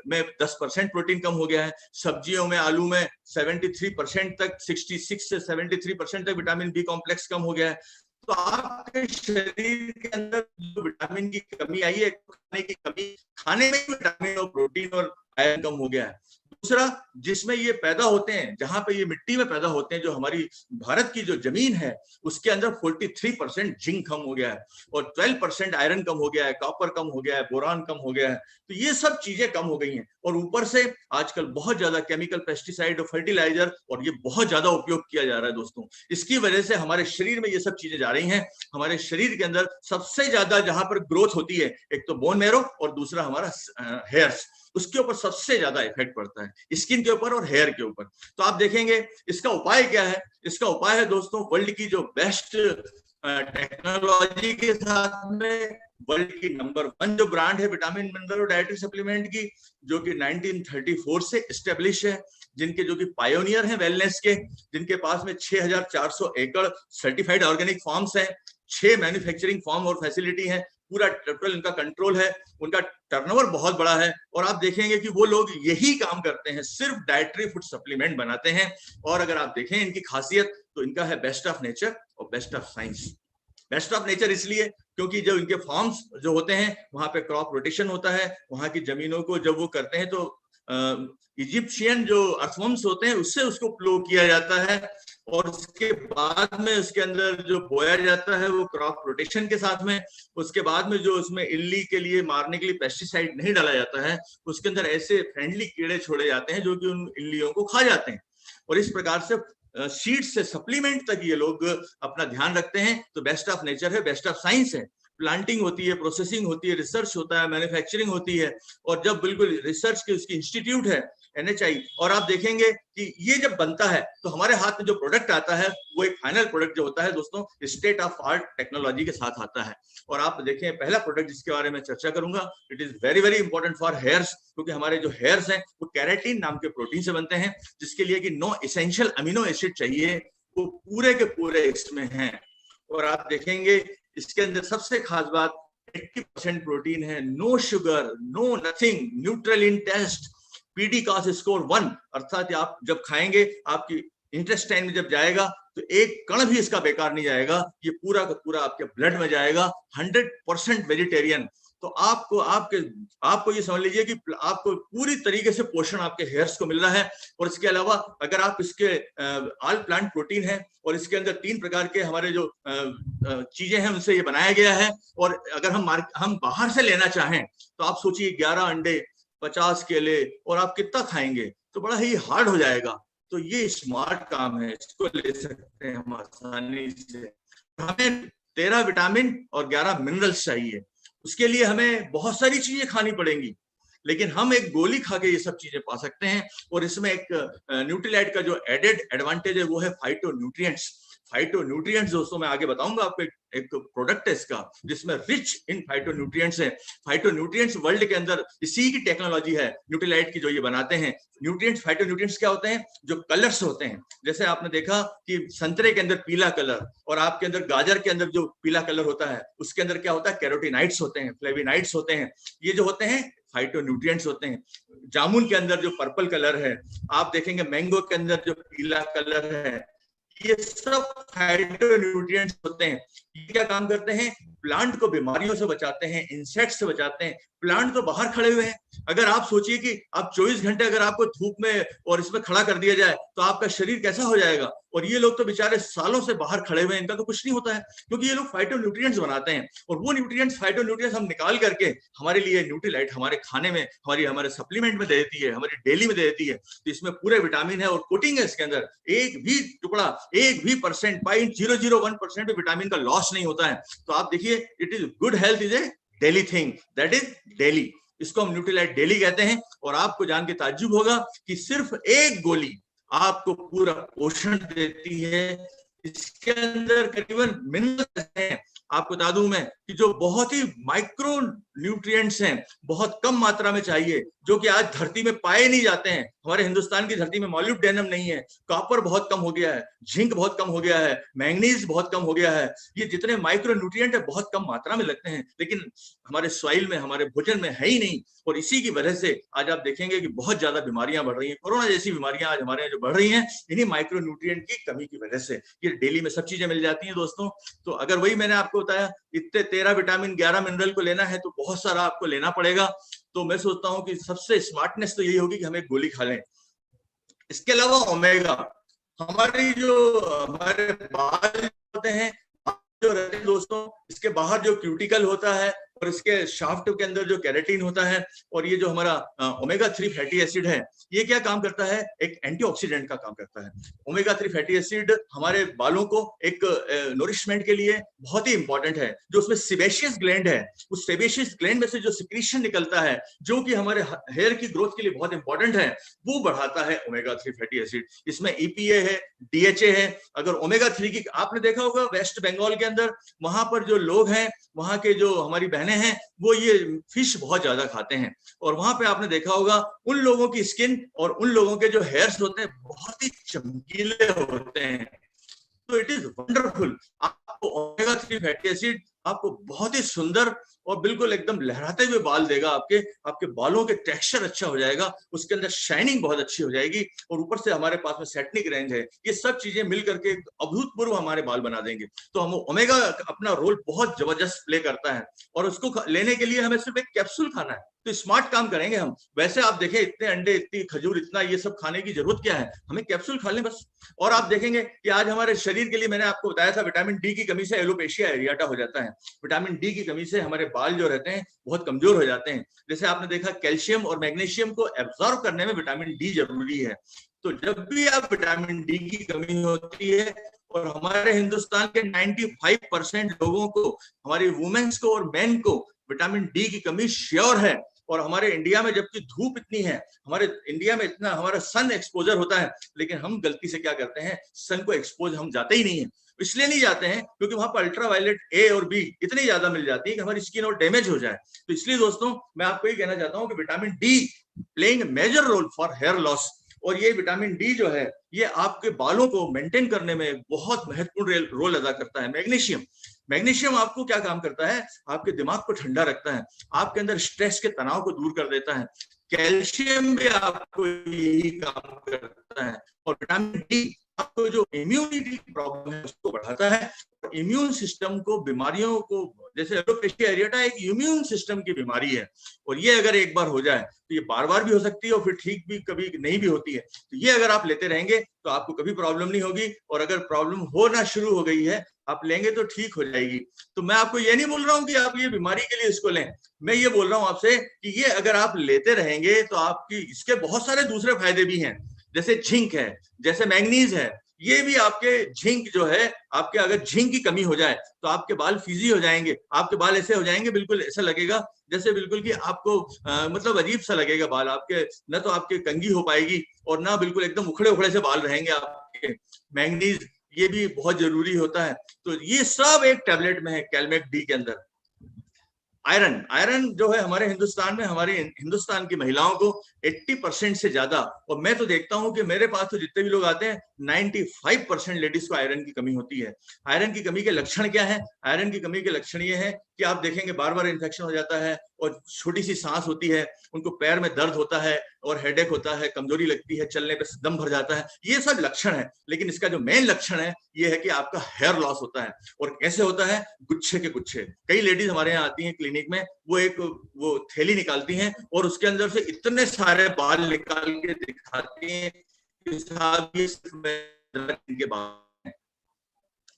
[SPEAKER 1] में 10% प्रोटीन कम हो गया है, सब्जियों में, आलू में 73% तक, 66 से 73% तक विटामिन बी कॉम्प्लेक्स कम हो गया है। तो आपके शरीर के अंदर जो विटामिन की कमी आई है, खाने की कमी, खाने में विटामिन और प्रोटीन और आयरन कम हो गया है। दूसरा, जिसमें ये पैदा होते हैं, जहां पे ये मिट्टी में पैदा होते हैं, जो हमारी भारत की जो जमीन है, उसके अंदर 43% जिंक कम हो गया है, और 12% आयरन कम हो गया है, कॉपर कम हो गया है, बोरान कम हो गया है। तो ये सब चीजें कम हो गई हैं। और ऊपर से आजकल बहुत ज्यादा केमिकल, पेस्टिसाइड और फर्टिलाइजर, और ये बहुत ज्यादा उपयोग किया जा रहा है दोस्तों। इसकी वजह से हमारे शरीर में ये सब चीजें जा रही हैं। हमारे शरीर के अंदर सबसे ज्यादा जहां पर ग्रोथ होती है, एक तो बोन मैरो और दूसरा हमारा हेयर्स, उसके ऊपर सबसे ज्यादा इफेक्ट पड़ता है, स्किन के ऊपर और हेयर के ऊपर। तो आप देखेंगे इसका उपाय क्या है? इसका उपाय है दोस्तों, वर्ल्ड की जो बेस्ट टेक्नोलॉजी के साथ में वर्ल्ड की नंबर 1 जो ब्रांड है विटामिन, मिनरल और डाइटरी सप्लीमेंट की, जो कि 1934 से एस्टेब्लिश है, जिनके जो कि पायोनियर हैं वेलनेस के, जिनके पास में 6400 एकड़ सर्टिफाइड ऑर्गेनिक फार्म्स हैं, 6 मैन्युफैक्चरिंग फार्म और फैसिलिटी है, पूरा टोटल इनका कंट्रोल है, उनका टर्नओवर बहुत बड़ा है, और आप देखेंगे कि वो लोग यही काम करते हैं, सिर्फ डाइटरी फूड सप्लीमेंट बनाते हैं। और अगर आप देखें इनकी खासियत, तो इनका है बेस्ट ऑफ नेचर और best of science. Best of nature इसलिए क्योंकि जो इनके फार्म्स जो होते हैं वहां पे क्रॉप रोटेशन होता है, वहां की जमीनों को जब वो करते हैं तो इजिप्शियन जो अर्थवर्म्स होते हैं उससे उसको प्लो किया जाता है, और उसके बाद में उसके अंदर जो बोया जाता है वो क्रॉप रोटेशन के साथ में, उसके बाद में जो उसमें इल्ली के लिए मारने के लिए पेस्टिसाइड नहीं डाला जाता है, उसके अंदर ऐसे फ्रेंडली कीड़े छोड़े जाते हैं जो कि उन इल्लियों को खा जाते हैं। और इस प्रकार से सीड से सप्लीमेंट तक ये लोग अपना ध्यान रखते हैं। तो बेस्ट ऑफ नेचर है, बेस्ट ऑफ साइंस है। प्लांटिंग होती है, प्रोसेसिंग होती है, रिसर्च होता है, मैन्युफैक्चरिंग होती है, और जब बिल्कुल रिसर्च की उसकी इंस्टीट्यूट है NHI, और आप देखेंगे कि ये जब बनता है तो हमारे हाथ में जो प्रोडक्ट आता है वो एक फाइनल प्रोडक्ट जो होता है दोस्तों स्टेट ऑफ आर्ट टेक्नोलॉजी के साथ आता है। और आप देखें पहला प्रोडक्ट जिसके बारे में चर्चा करूंगा, it is very very important for hairs, क्योंकि हमारे जो हेयर्स हैं वो कैराटिन नाम के प्रोटीन से बनते हैं, जिसके लिए कि 9 एसेंशियल अमीनो एसिड चाहिए, वो पूरे के पूरे इसमें हैं। और आप देखेंगे इसके अंदर सबसे खास बात 80% प्रोटीन है, no sugar, no nothing, neutral in taste, PD का स्कोर 1, अर्थात आप जब खाएंगे आपकी इंटेस्टाइन में जब जाएगा तो एक कण भी इसका बेकार नहीं जाएगा, ये पूरा का पूरा आपके ब्लड में जाएगा। 100% वेजिटेरियन। तो आपको ये समझ लीजिए कि आपको पूरी तरीके से पोषण आपके हेयर्स को मिल रहा है। और इसके अलावा अगर आप इसके ऑल प्लांट प्रोटीन है, और इसके अंदर 3 प्रकार के हमारे जो चीजें हैं उनसे ये बनाया गया है। और अगर हम बाहर से लेना चाहें तो आप सोचिए 11 अंडे, 50 केले, और आप कितना खाएंगे, तो बड़ा ही हार्ड हो जाएगा। तो ये स्मार्ट काम है, इसको ले सकते हैं हम आसानी से। हमें 13 विटामिन और 11 मिनरल्स चाहिए, उसके लिए हमें बहुत सारी चीजें खानी पड़ेंगी, लेकिन हम एक गोली खा के ये सब चीजें पा सकते हैं। और इसमें एक न्यूट्रीलाइट का जो एडेड एडवांटेज है वो है फाइटोन्यूट्रिएंट्स। फाइटोन्यूट्रिएंट्स दोस्तों मैं आगे बताऊंगा आपको, एक प्रोडक्ट है इसका जिसमें रिच इन फाइटोन्यूट्रिएंट्स है। फाइटोन्यूट्रिएंट्स वर्ल्ड के अंदर इसी की टेक्नोलॉजी है न्यूट्रीलाइट की जो ये बनाते हैं। न्यूट्रिएंट्स, फाइटोन्यूट्रिएंट्स क्या होते हैं, जो कलर्स होते हैं। जैसे आपने देखा कि संतरे के अंदर पीला कलर, और आपके अंदर गाजर के अंदर जो पीला कलर होता है उसके अंदर क्या होता है, कैरोटीनाइड्स होते हैं, फ्लेविनाइड्स होते हैं, ये जो होते हैं फाइटोन्यूट्रिएंट्स होते हैं। जामुन के अंदर जो पर्पल कलर है, आप देखेंगे मैंगो के अंदर जो पीला कलर है, ये सब फाइटोन्यूट्रिएंट्स होते हैं। ये क्या काम करते हैं, प्लांट को बीमारियों से बचाते हैं, इंसेक्ट से बचाते हैं। प्लांट तो बाहर खड़े हुए हैं, अगर आप सोचिए कि आप 24 घंटे अगर आपको धूप में और इसमें खड़ा कर दिया जाए तो आपका शरीर कैसा हो जाएगा। और ये लोग तो बेचारे सालों से बाहर खड़े हुए हैं, इनका तो कुछ नहीं होता है, क्योंकि ये लोग फाइटोन्यूट्रिएंट्स बनाते हैं। और वो न्यूट्रिएंट्स, फाइटोन्यूट्रिएंट्स हम निकाल करके हमारे लिए न्यूट्रीलाइट हमारे खाने में, हमारे सप्लीमेंट में दे देती है, हमारी डेली में दे देती है। तो इसमें पूरे विटामिन है और कोटिंग है इसके अंदर, एक भी टुकड़ा, एक भी परसेंट, 0.001% भी विटामिन का लॉस नहीं होता है। तो आप देखिए, it is good health is a daily thing, that is daily. इसको हम न्यूट्रीलाइट डेली कहते हैं। और आपको जान के ताज्जुब होगा कि सिर्फ एक गोली आपको पूरा पोषण देती है। इसके अंदर करीबन मिनरल्स हैं, आपको बता दूं मैं कि जो बहुत ही माइक्रो न्यूट्रिएंट्स हैं, बहुत कम मात्रा में चाहिए, जो कि आज धरती में पाए नहीं जाते हैं। हमारे हिंदुस्तान की धरती में मॉलिब्डेनम नहीं है, कॉपर बहुत कम हो गया है, जिंक बहुत कम हो गया है, मैंगनीज बहुत कम हो गया है। ये जितने माइक्रो न्यूट्रिएंट है बहुत कम मात्रा में लगते हैं, लेकिन हमारे सॉइल में, हमारे भोजन में है ही नहीं। और इसी की वजह से आज आप देखेंगे कि बहुत ज्यादा बीमारियां बढ़ रही हैं, कोरोना जैसी बीमारियां आज हमारे यहाँ जो बढ़ रही हैं, इन्हीं माइक्रो न्यूट्रिएंट की कमी की वजह से। ये डेली में सब चीजें मिल जाती हैं दोस्तों। तो अगर वही मैंने आपको बताया, इतने 13 विटामिन 11 मिनरल को लेना है तो बहुत सारा आपको लेना पड़ेगा। तो मैं सोचता हूं कि सबसे स्मार्टनेस तो यही होगी कि हम एक गोली खा लें। इसके अलावा ओमेगा, हमारे बाल होते हैं जो रहते हैं दोस्तों, इसके बाहर जो क्यूटिकल होता है और इसके शाफ्ट के अंदर जो कैरेटिन होता है, और ये जो हमारा ओमेगा 3 फैटी एसिड है, ये क्या काम करता है, एक एंटीऑक्सीडेंट का काम करता है। ओमेगा 3 फैटी एसिड हमारे बालों को एक नोरिशमेंट के लिए बहुत ही इंपॉर्टेंट है। जो उसमें सेबेशियस ग्लैंड है, उस सेबेशियस ग्लैंड में से जो सिक्रीशन निकलता है, जो कि हमारे हेयर की ग्रोथ के लिए बहुत इंपॉर्टेंट है, वो बढ़ाता है ओमेगा 3 फैटी एसिड। इसमें EPA है, DHA है। अगर ओमेगा 3 की आपने देखा होगा वेस्ट बंगाल के अंदर, वहां पर जो लोग हैं, वहां के जो हमारी बहनें हैं, वो ये फिश बहुत ज्यादा खाते हैं। और वहां पे आपने देखा होगा उन लोगों की स्किन और उन लोगों के जो हेयर्स होते हैं बहुत ही चमकीले होते हैं। तो इट इज वंडरफुल। आपको ओमेगा 3 फैटी एसिड आपको बहुत ही सुंदर और बिल्कुल एकदम लहराते हुए बाल देगा। आपके बालों के टेक्सचर अच्छा हो जाएगा, उसके अंदर शाइनिंग बहुत अच्छी हो जाएगी, और ऊपर से हमारे पास में सेटनिक रेंज है। ये सब चीजें मिल करके अभूतपूर्व हमारे बाल बना देंगे। तो हम ओमेगा अपना रोल बहुत जबरदस्त प्ले करता है, और उसको लेने के लिए हमें सिर्फ एक कैप्सूल खाना है, तो स्मार्ट काम करेंगे हम। वैसे आप देखें, इतने अंडे, इतनी खजूर, इतना ये सब खाने की जरूरत क्या है, हमें कैप्सूल खा लें बस। और आप देखेंगे कि आज हमारे शरीर के लिए, मैंने आपको बताया था, विटामिन डी की कमी से एलोपेशिया एरियाटा हो जाता है। विटामिन डी की कमी से हमारे बाल जो रहते हैं बहुत कमजोर हो जाते हैं। जैसे आपने देखा, कैल्शियम और मैग्नीशियम को एब्जॉर्व करने में विटामिन डी जरूरी है। तो जब भी आप विटामिन डी की कमी होती है, और हमारे हिंदुस्तान के 95% लोगों को, हमारी वुमेन्स को और मेन को विटामिन डी की कमी श्योर है। और हमारे इंडिया में जबकि धूप इतनी है, हमारे इंडिया में इतना हमारा सन एक्सपोजर होता है, लेकिन हम गलती से क्या करते हैं, सन को एक्सपोज हम जाते ही नहीं है। इसलिए नहीं जाते हैं क्योंकि वहां पर अल्ट्रावायलेट ए और बी इतनी ज्यादा मिल जाती है कि हमारी स्किन और डैमेज हो जाए। तो इसलिए दोस्तों, मैं आपको ये कहना चाहता हूं कि vitamin D playing major role for hair loss. और ये विटामिन डी जो है, ये आपके बालों को मेंटेन करने में बहुत महत्वपूर्ण रोल अदा करता है। मैग्नीशियम, मैग्नीशियम आपको क्या काम करता है, आपके दिमाग को ठंडा रखता है, आपके अंदर स्ट्रेस के तनाव को दूर कर देता है। कैल्शियम भी आपको यही काम करता है। और विटामिन डी आपको जो इम्यूनिटी प्रॉब्लम है उसको बढ़ाता है, इम्यून सिस्टम को, बीमारियों को, जैसे एलोपेशिया एरियाटा एक इम्यून सिस्टम की बीमारी है, और ये अगर एक बार हो जाए तो ये बार बार भी हो सकती है, और फिर ठीक भी कभी नहीं भी होती है। तो ये अगर आप लेते रहेंगे तो आपको कभी प्रॉब्लम नहीं होगी, और अगर प्रॉब्लम होना शुरू हो गई है, आप लेंगे तो ठीक हो जाएगी। तो मैं आपको ये नहीं बोल रहा हूँ कि आप ये बीमारी के लिए इसको लें, मैं ये बोल रहा हूँ आपसे कि ये अगर आप लेते रहेंगे तो आपकी इसके बहुत सारे दूसरे फायदे भी हैं। जैसे झिंक है, जैसे मैंगनीज है, ये भी आपके, झिंक जो है, आपके अगर झिंक की कमी हो जाए तो आपके बाल फीजी हो जाएंगे, आपके बाल ऐसे हो जाएंगे, बिल्कुल ऐसा लगेगा जैसे बिल्कुल कि आपको मतलब अजीब सा लगेगा बाल आपके, न तो आपके कंघी हो पाएगी और ना बिल्कुल एकदम उखड़े उखड़े से बाल रहेंगे आपके। मैंगनीज ये भी बहुत जरूरी होता है। तो ये सब एक टैबलेट में है कैलमेक डी के अंदर। आयरन, आयरन जो है हमारे हिंदुस्तान में, हमारे हिंदुस्तान की महिलाओं को 80% से ज्यादा, और मैं तो देखता हूं कि मेरे पास तो जितने भी लोग आते हैं 95% लेडीज को आयरन की कमी होती है। आयरन की कमी के लक्षण क्या है? आयरन की कमी के लक्षण ये है कि आप देखेंगे बार बार इन्फेक्शन हो जाता है, और छोटी सी सांस होती है, उनको पैर में दर्द होता है, और हेडेक होता है, कमजोरी लगती है, चलने पे दम भर जाता है। ये सब लक्षण है, लेकिन इसका जो मेन लक्षण है ये है कि आपका हेयर लॉस होता है। और कैसे होता है? गुच्छे के गुच्छे। कई लेडीज हमारे यहाँ आती हैं क्लिनिक में, वो थैली निकालती हैं और उसके अंदर से इतने सारे बाल निकाल के दिखाती हैं कि साहब ये सिर्फ इनके बाल हैं।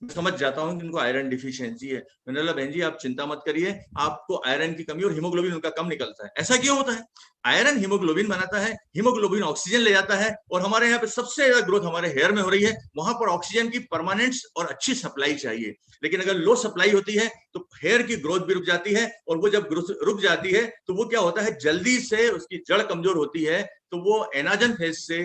[SPEAKER 1] समझ जाता हूँ कि उनको आयरन डिफिशियंसी है। मैंने बोला बहन जी आप चिंता मत करिए, आपको आयरन की कमी और हीमोग्लोबिन उनका कम निकलता है। ऐसा क्यों होता है? आयरन हीमोग्लोबिन बनाता है, हीमोग्लोबिन ऑक्सीजन ले जाता है, और हमारे यहाँ पे सबसे ज्यादा ग्रोथ हमारे हेयर में हो रही है, वहां पर ऑक्सीजन की परमानेंट और अच्छी सप्लाई चाहिए। लेकिन अगर लो सप्लाई होती है तो हेयर की ग्रोथ भी रुक जाती है, और वो जब ग्रोथ रुक जाती है तो वो क्या होता है, जल्दी से उसकी जड़ कमजोर होती है, तो वो एनाजन फेज से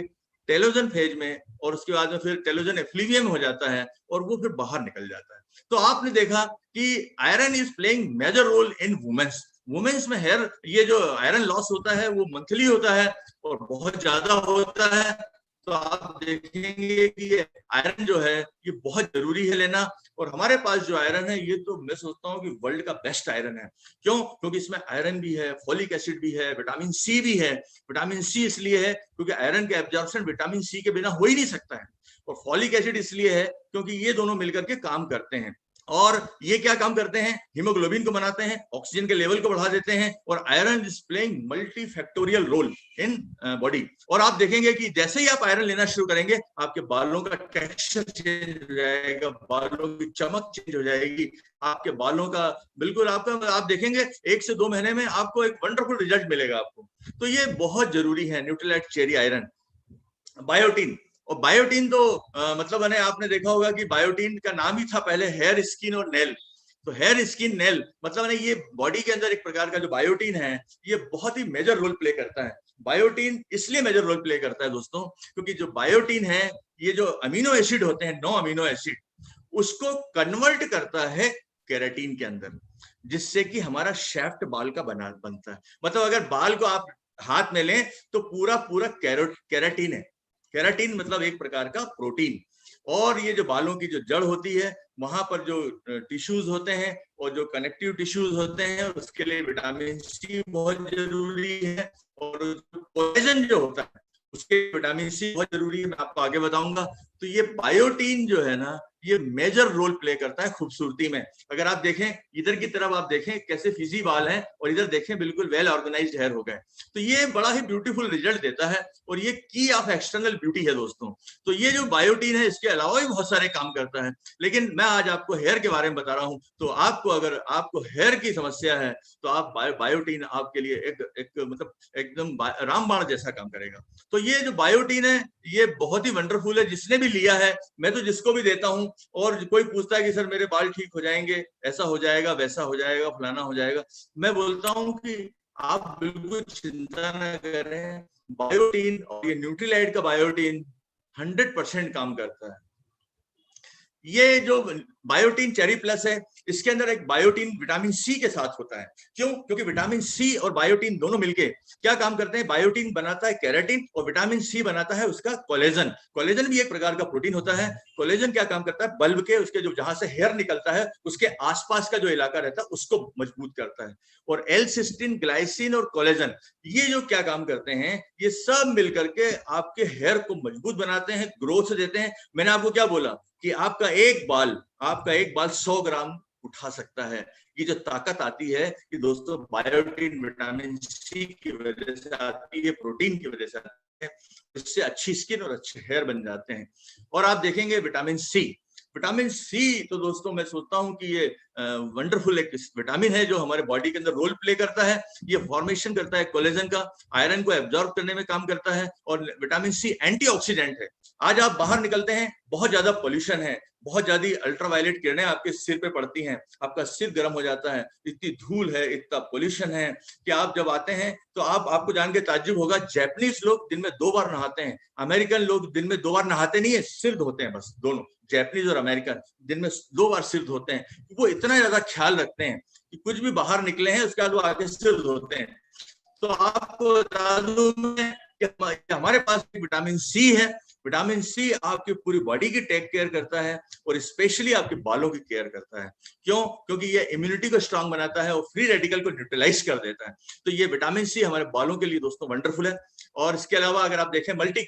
[SPEAKER 1] टेलोजन फेज में, और उसके बाद में फिर टेलोजन एफ्लूवियम हो जाता है, और वो फिर बाहर निकल जाता है। तो आपने देखा कि iron is playing major role in womens. Womens में हेयर, ये जो आयरन लॉस होता है वो मंथली होता है और बहुत ज्यादा होता है। तो आप देखेंगे कि ये आयरन जो है ये बहुत जरूरी है लेना। और हमारे पास जो आयरन है ये तो मैं सोचता हूँ कि वर्ल्ड का बेस्ट आयरन है। क्यों? क्योंकि इसमें आयरन भी है, फॉलिक एसिड भी है, विटामिन सी भी है। विटामिन सी इसलिए है क्योंकि आयरन का एब्जॉर्प्शन विटामिन सी के बिना हो ही नहीं सकता है, और फॉलिक एसिड इसलिए है क्योंकि ये दोनों मिलकर के काम करते हैं। और ये क्या काम करते हैं? हीमोग्लोबिन को बनाते हैं, ऑक्सीजन के लेवल को बढ़ा देते हैं, और iron is playing multi factorial role in body. और आप देखेंगे कि जैसे ही आप आयरन लेना शुरू करेंगे आपके बालों का टेक्सचर चेंज हो जाएगा, बालों की चमक चेंज हो जाएगी, आपके बालों का बिल्कुल आपका, आप देखेंगे 1 से 2 महीने में आपको एक वंडरफुल रिजल्ट मिलेगा आपको। तो ये बहुत जरूरी है न्यूट्रीलाइट चेरी आयरन। बायोटीन, और बायोटीन तो मतलब मैंने, आपने देखा होगा कि बायोटीन का नाम ही था पहले हेयर, स्किन और नेल। तो हेयर, स्किन, नेल मतलब ये बॉडी के अंदर एक प्रकार का जो बायोटीन है ये बहुत ही मेजर रोल प्ले करता है। बायोटीन इसलिए मेजर रोल प्ले करता है दोस्तों क्योंकि जो बायोटीन है ये जो अमीनो एसिड होते हैं, 9 अमीनो एसिड, उसको कन्वर्ट करता है केराटिन के अंदर, जिससे कि हमारा शेफ्ट बाल का बनता है। मतलब अगर बाल को आप हाथ में लें तो पूरा पूरा केराटिन है। केराटिन मतलब एक प्रकार का प्रोटीन, और ये जो बालों की जो जड़ होती है वहां पर जो टिश्यूज होते हैं और जो कनेक्टिव टिश्यूज होते हैं उसके लिए विटामिन सी बहुत जरूरी है, और कोलेजन जो होता है उसके विटामिन सी बहुत जरूरी है, मैं आपको आगे बताऊंगा। तो ये बायोटीन जो है ना, ये मेजर रोल प्ले करता है खूबसूरती में। अगर आप देखें इधर की तरफ, आप देखें कैसे फिजी बाल हैं, और इधर देखें बिल्कुल वेल ऑर्गेनाइज्ड हेयर हो गए। तो ये बड़ा ही ब्यूटीफुल रिजल्ट देता है, और ये की ऑफ एक्सटर्नल ब्यूटी है दोस्तों। तो ये जो बायोटीन है इसके अलावा भी बहुत सारे काम करता है, लेकिन मैं आज आपको हेयर के बारे में बता रहा हूं। तो आपको अगर आपको हेयर की समस्या है तो आप बायोटीन आपके लिए एक मतलब एकदम रामबाण जैसा काम करेगा। तो ये जो बायोटीन है ये बहुत ही वंडरफुल है, जिसने भी लिया है, मैं तो जिसको भी देता हूं, और कोई पूछता है कि सर मेरे बाल ठीक हो जाएंगे, ऐसा हो जाएगा, वैसा हो जाएगा, फलाना हो जाएगा, मैं बोलता हूं कि आप बिल्कुल चिंता न करें। बायोटीन और ये न्यूट्रीलाइट का बायोटीन 100% काम करता है। ये जो बायोटीन चेरी प्लस है इसके अंदर एक बायोटीन विटामिन सी के साथ होता है। क्यों? क्योंकि विटामिन सी और बायोटीन दोनों मिलके क्या काम करते हैं, बायोटीन बनाता है केराटिन और विटामिन सी बनाता है उसका कोलेजन। कोलेजन भी एक प्रकार का प्रोटीन होता है। कोलेजन क्या काम करता है, बल्ब के उसके जो जहां से हेयर निकलता है उसके आसपास का जो इलाका रहता है उसको मजबूत करता है। और एल-सिस्टीन, ग्लाइसिन और कोलेजन ये जो क्या काम करते हैं, ये सब मिलकर के आपके हेयर को मजबूत बनाते हैं, ग्रोथ देते हैं। मैंने आपको क्या बोला कि आपका एक बाल 100 ग्राम उठा सकता है। ये जो ताकत आती है कि दोस्तों बायोटीन विटामिन सी की वजह से आती है, प्रोटीन की वजह से आती है। इससे अच्छी स्किन और अच्छे हेयर बन जाते हैं। और आप देखेंगे विटामिन सी तो दोस्तों मैं सोचता हूं कि ये वंडरफुल एक विटामिन है जो हमारे बॉडी के अंदर रोल प्ले करता है। ये फॉर्मेशन करता है कोलेजन का, आयरन को एब्जॉर्ब करने में काम करता है, और विटामिन सी एंटीऑक्सीडेंट है। आज आप बाहर निकलते हैं, बहुत ज्यादा पोल्यूशन है, बहुत ज्यादा अल्ट्रावायलेट किरणें आपके सिर पे पड़ती हैं, आपका सिर गर्म हो जाता है, इतनी धूल है, इतना पोल्यूशन है कि आप जब आते हैं तो आपको जान के ताज्जुब होगा, जापानीज लोग दिन में 2 बार नहाते हैं, अमेरिकन लोग दिन में 2 बार नहाते नहीं है, सिर धोते हैं बस। दोनों जापानीज और अमेरिकन दिन में 2 बार सिर धोते हैं। वो इतना ज्यादा ख्याल रखते हैं कि कुछ भी बाहर निकले हैं उसके बाद वो आके सिर धोते हैं। तो आपको बता दूं मैं कि हमारे पास विटामिन सी है। विटामिन सी आपकी पूरी बॉडी की टेक केयर करता है, और स्पेशली आपके बालों की केयर करता है। क्यों? क्योंकि ये इम्यूनिटी को स्ट्रांग बनाता है और फ्री रेडिकल को न्यूट्रलाइज कर देता है। तो ये विटामिन सी हमारे बालों के लिए दोस्तों वंडरफुल है। और इसके अलावा अगर आप देखें मल्टी